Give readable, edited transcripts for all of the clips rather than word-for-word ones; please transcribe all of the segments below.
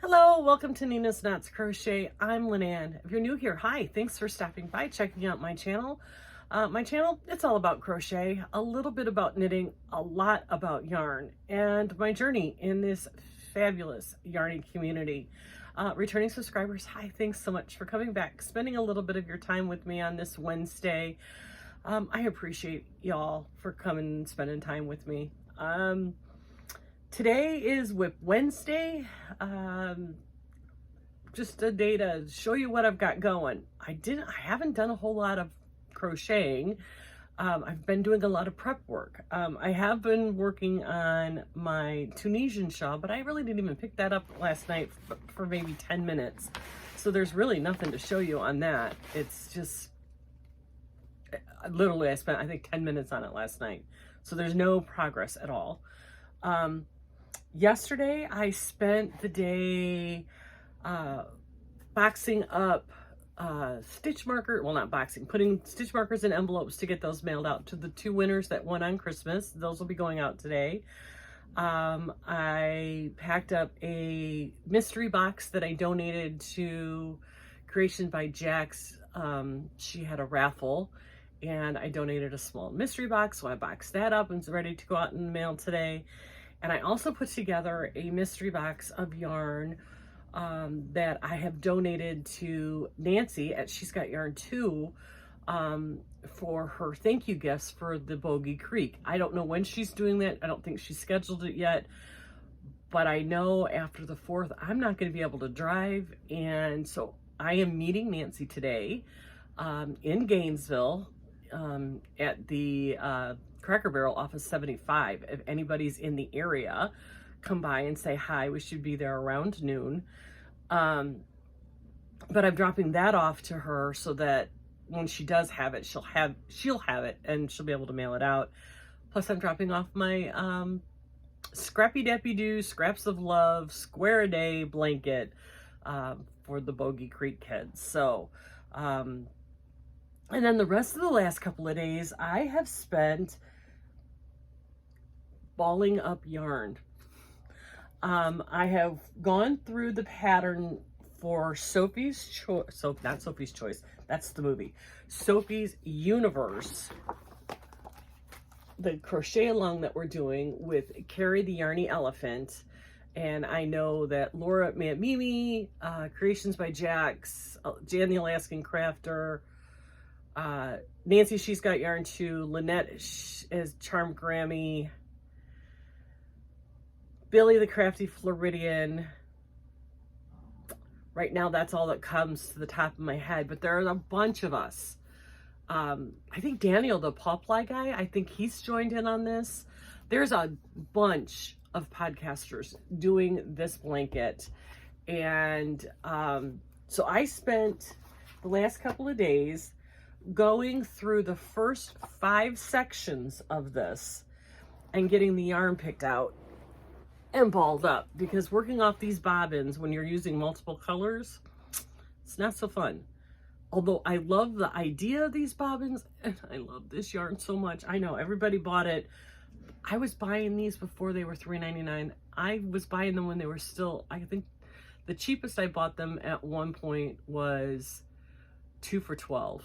Hello, welcome to Nina's Knots Crochet. I'm Lynanne. If you're new here, hi, thanks for stopping by, checking out my channel. It's all about crochet, a little bit about knitting, a lot about yarn, and my journey in this fabulous yarning community. Returning subscribers, hi, thanks so much for coming back, spending a little bit of your time with me on this Wednesday. I appreciate y'all for coming and spending time with me. Today is WIP Wednesday, just a day to show you what I've got going. I haven't done a whole lot of crocheting. I've been doing a lot of prep work. I have been working on my Tunisian shawl, but I really didn't even pick that up last night for maybe 10 minutes. So there's really nothing to show you on that. It's just, literally I spent, I think 10 minutes on it last night. So there's no progress at all. Yesterday, I spent the day boxing up stitch marker, well, not boxing, putting stitch markers in envelopes to get those mailed out to the 2 winners that won on Christmas. Those will be going out today. I packed up a mystery box that I donated to Creation by Jax. She had a raffle and I donated a small mystery box, so I boxed that up and it's ready to go out in the mail today. And I also put together a mystery box of yarn that I have donated to Nancy at She's Got Yarn Too for her thank you gifts for the Bogey Creek. I don't know when she's doing that. I don't think she's scheduled it yet, but I know after the 4th, I'm not going to be able to drive. And so I am meeting Nancy today in Gainesville at the Cracker Barrel off of 75. If anybody's in the area, come by and say hi. We should be there around noon. But I'm dropping that off to her so that when she does have it, she'll have it and she'll be able to mail it out. Plus I'm dropping off my Scrappy Dappy Doo Scraps of Love Square a Day blanket for the Bogey Creek kids. So and then the rest of the last couple of days I have spent balling up yarn. I have gone through the pattern for Sophie's Choice, not Sophie's Choice, that's the movie, Sophie's Universe, the crochet along that we're doing with Carrie the Yarny Elephant. And I know that Laura Mimi, Creations by Jax, Jan the Alaskan Crafter, Nancy She's Got Yarn Too, Lynette is Charm Grammy, Billy the Crafty Floridian. Right now, that's all that comes to the top of my head, but there are a bunch of us. I think Daniel, the Pawply guy, I think he's joined in on this. There's a bunch of podcasters doing this blanket. And so I spent the last couple of days going through the first 5 sections of this and getting the yarn picked out and balled up, because working off these bobbins when you're using multiple colors, it's not so fun. Although I love the idea of these bobbins and I love this yarn so much. I know everybody bought it. I was buying these before they were $3.99. I was buying them when they were still, I think the cheapest I bought them at one point was 2 for $12.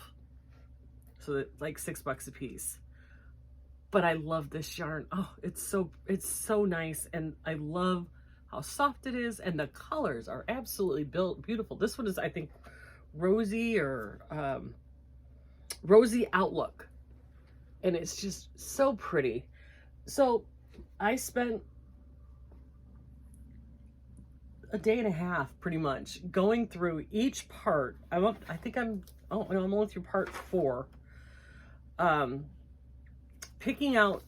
So like $6 a piece. But I love this yarn. Oh, it's so nice. And I love how soft it is. And the colors are absolutely beautiful. This one is, I think, Rosy or Rosy Outlook. And it's just so pretty. So I spent a day and a half pretty much going through each part. I'm only through part 4. Picking out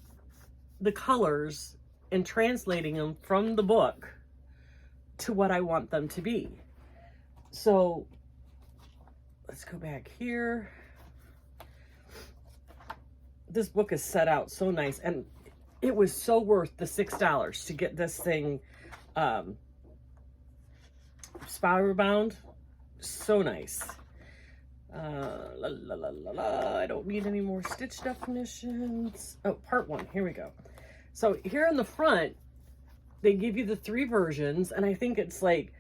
the colors and translating them from the book to what I want them to be. So let's go back here. This book is set out so nice, and it was so worth the $6 to get this thing spiral bound. So nice. I don't need any more stitch definitions. Oh, part 1, here we go. So here in the front, they give you the 3 versions, and I think it's like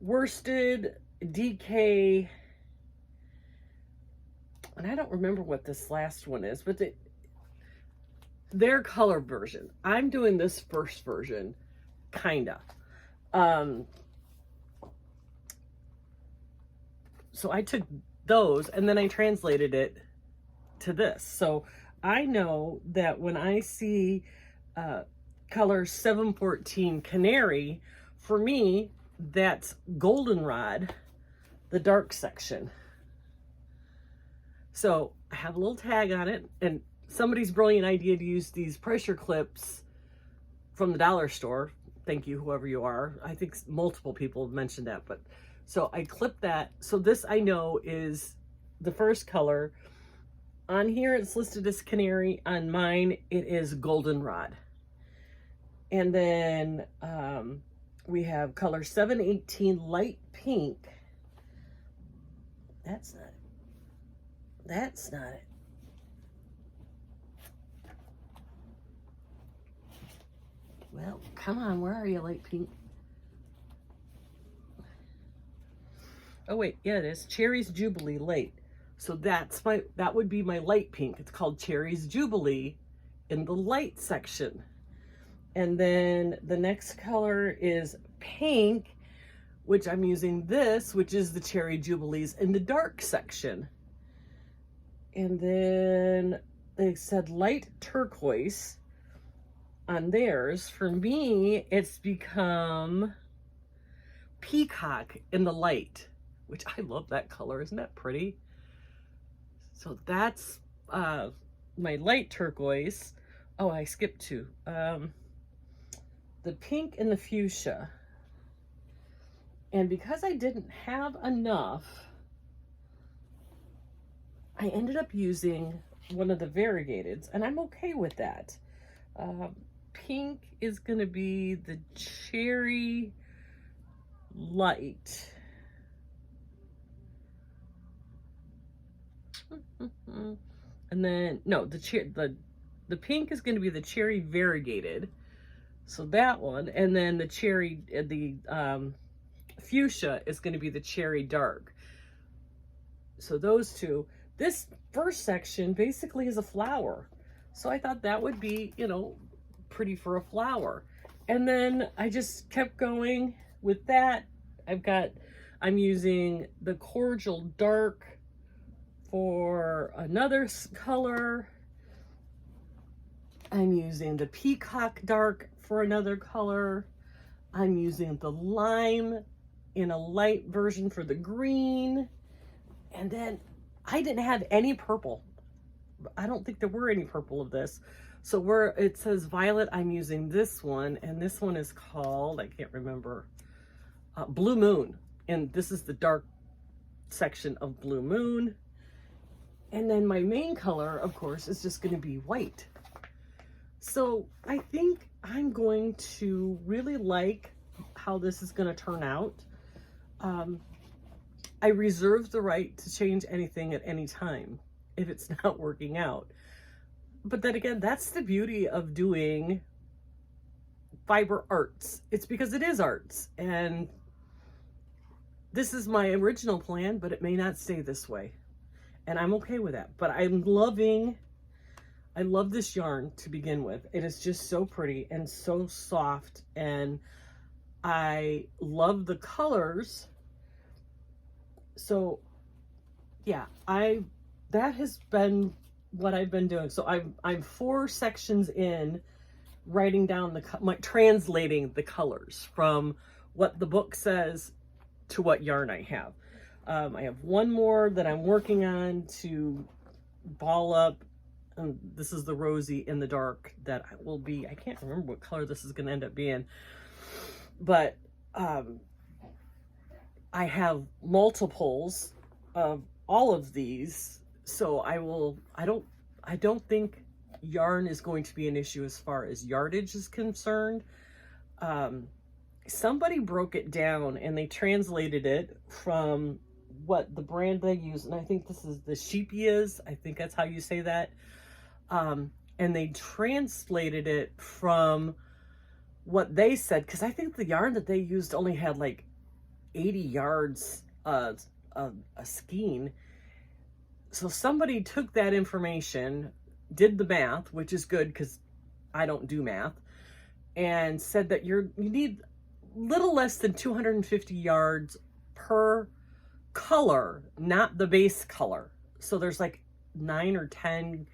worsted DK, and I don't remember what this last one is, but their color version. I'm doing this first version, kinda. So I took those and then I translated it to this. So I know that when I see color 714 Canary, for me, that's goldenrod, the dark section. So I have a little tag on it, and somebody's brilliant idea to use these pressure clips from the dollar store. Thank you, whoever you are. I think multiple people have mentioned that, but so I clipped that. So this I know is the first color. On here it's listed as Canary. On mine it is goldenrod. And then we have color 718 light pink. That's not it. That's not it. Well, come on, where are you, light pink? Oh wait, yeah, it is. Cherry's Jubilee light. So that would be my light pink. It's called Cherry's Jubilee in the light section. And then the next color is pink, which I'm using this, which is the Cherry Jubilees in the dark section. And then they said light turquoise on theirs. For me, it's become peacock in the light, which I love that color. Isn't that pretty? So that's my light turquoise. Oh, I skipped two. The pink and the fuchsia. And because I didn't have enough, I ended up using one of the variegateds, and I'm okay with that. Pink is going to be the Cherry Light. And then, no, the pink is going to be the Cherry Variegated. So that one, and then the cherry, the fuchsia is going to be the Cherry Dark. So those two. This first section basically is a flower. So I thought that would be, you know, pretty for a flower. And then I just kept going with that. I'm using the Cordial Dark for another color. I'm using the Peacock Dark for another color. I'm using the Lime in a light version for the green. And then I didn't have any purple. I don't think there were any purple of this. So where it says violet, I'm using this one, and this one is called, I can't remember, Blue Moon. And this is the dark section of Blue Moon. And then my main color, of course, is just going to be white. So I think I'm going to really like how this is going to turn out. I reserve the right to change anything at any time if it's not working out. But then again, that's the beauty of doing fiber arts. It's because it is arts. And this is my original plan, but it may not stay this way. And I'm okay with that. But I love this yarn to begin with. It is just so pretty and so soft. And I love the colors. So yeah, that has been what I've been doing. So I'm 4 sections in, writing down translating the colors from what the book says to what yarn I have. I have one more that I'm working on to ball up. This is the rosy in the dark that will be, I can't remember what color this is going to end up being, but I have multiples of all of these. So I don't think yarn is going to be an issue as far as yardage is concerned. Somebody broke it down and they translated it from what the brand they use, and I think this is the Sheepias, I think that's how you say that. And they translated it from what they said, because I think the yarn that they used only had like 80 yards a skein. So somebody took that information, did the math, which is good because I don't do math, and said that you need little less than 250 yards per color, not the base color. So there's like 9 or 10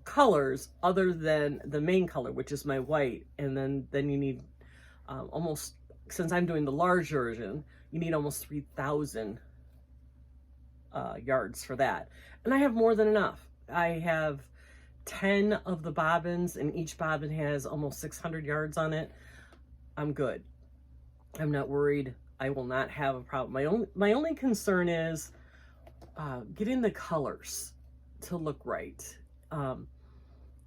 colors other than the main color, which is my white. And then you need almost, since I'm doing the large version, you need almost 3,000 yards for that. And I have more than enough. I have 10 of the bobbins, and each bobbin has almost 600 yards on it. I'm good. I'm not worried. I will not have a problem. My only concern is getting the colors to look right.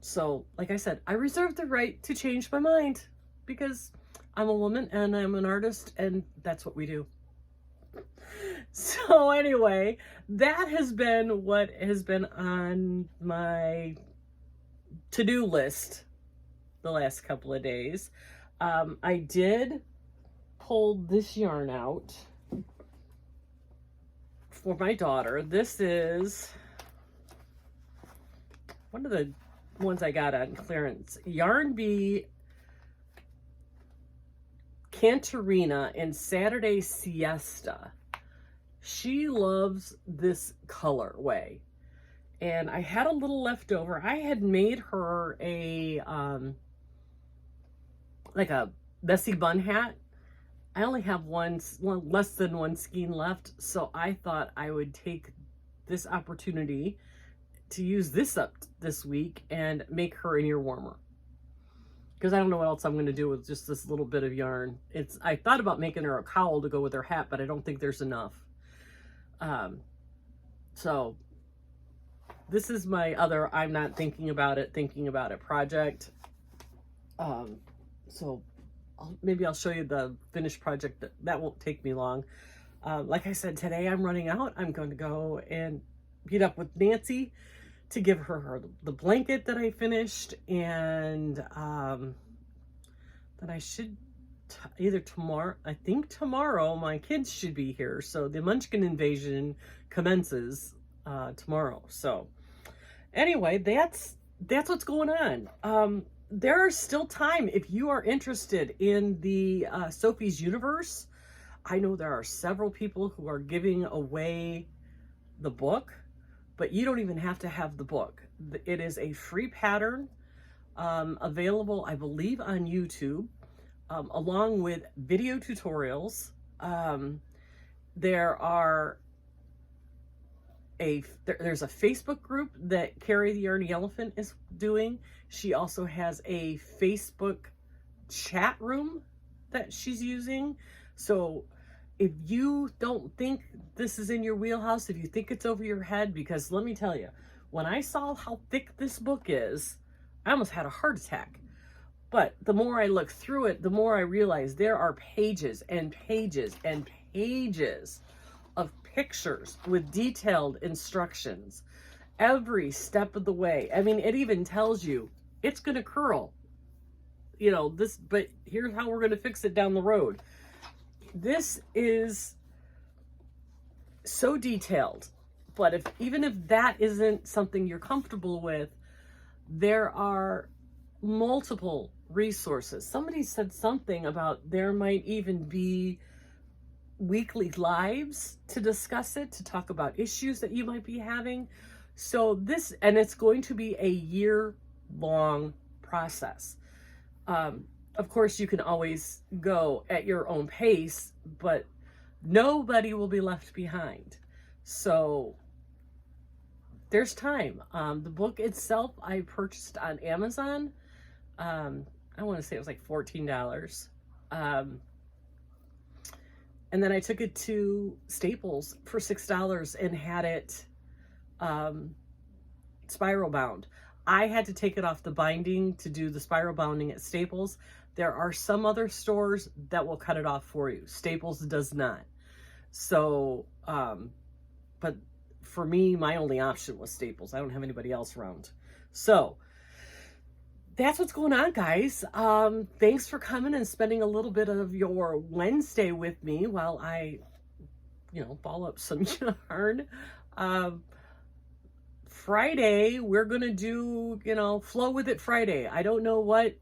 So like I said, I reserve the right to change my mind because I'm a woman and I'm an artist, and that's what we do. So anyway, that has been what has been on my to-do list the last couple of days. I did pull this yarn out for my daughter. This is one of the ones I got on clearance. Yarn Bee Cantarina and Saturday Siesta. She loves this colorway, and I had a little left over. I had made her a like a messy bun hat. I only have one less than one skein left, so I thought I would take this opportunity to use this up this week and make her an ear warmer, because I don't know what else I'm going to do with just this little bit of yarn. I thought about making her a cowl to go with her hat, but I don't think there's enough. So this is my other I'm not thinking about it project. So maybe I'll show you the finished project. That won't take me long. Like I said, today I'm running out. I'm going to go and meet up with Nancy to give her the blanket that I finished, and then I should either tomorrow, I think tomorrow, my kids should be here, so the Munchkin invasion commences tomorrow. So anyway, that's what's going on. There's still time if you are interested in the Sophie's Universe. I know there are several people who are giving away the book, but you don't even have to have the book. It is a free pattern available, I believe, on YouTube, along with video tutorials. There's a Facebook group that Carrie the Yarny Elephant is doing. She also has a Facebook chat room that she's using. So if you don't think this is in your wheelhouse, if you think it's over your head, because let me tell you, when I saw how thick this book is, I almost had a heart attack. But the more I look through it, the more I realize there are pages and pages and pages of pictures with detailed instructions every step of the way. I mean, it even tells you it's going to curl, you know, this, but here's how we're going to fix it down the road. This is so detailed, but even if that isn't something you're comfortable with, there are multiple resources. Somebody said something about there might even be weekly lives to discuss it, to talk about issues that you might be having. So and it's going to be a year-long process. Of course, you can always go at your own pace, but nobody will be left behind. So there's time. The book itself I purchased on Amazon. I want to say it was like $14. And then I took it to Staples for $6 and had it spiral bound. I had to take it off the binding to do the spiral bounding at Staples. There are some other stores that will cut it off for you. Staples does not. So, but for me, my only option was Staples. I don't have anybody else around. So that's what's going on, guys. Thanks for coming and spending a little bit of your Wednesday with me while I ball up some yarn. Friday, we're going to do, Flow With It Friday. I don't know what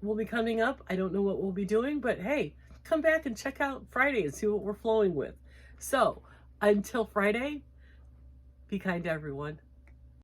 will be coming up. I don't know what we'll be doing, but hey, come back and check out Friday and see what we're flowing with. So until Friday, be kind to everyone.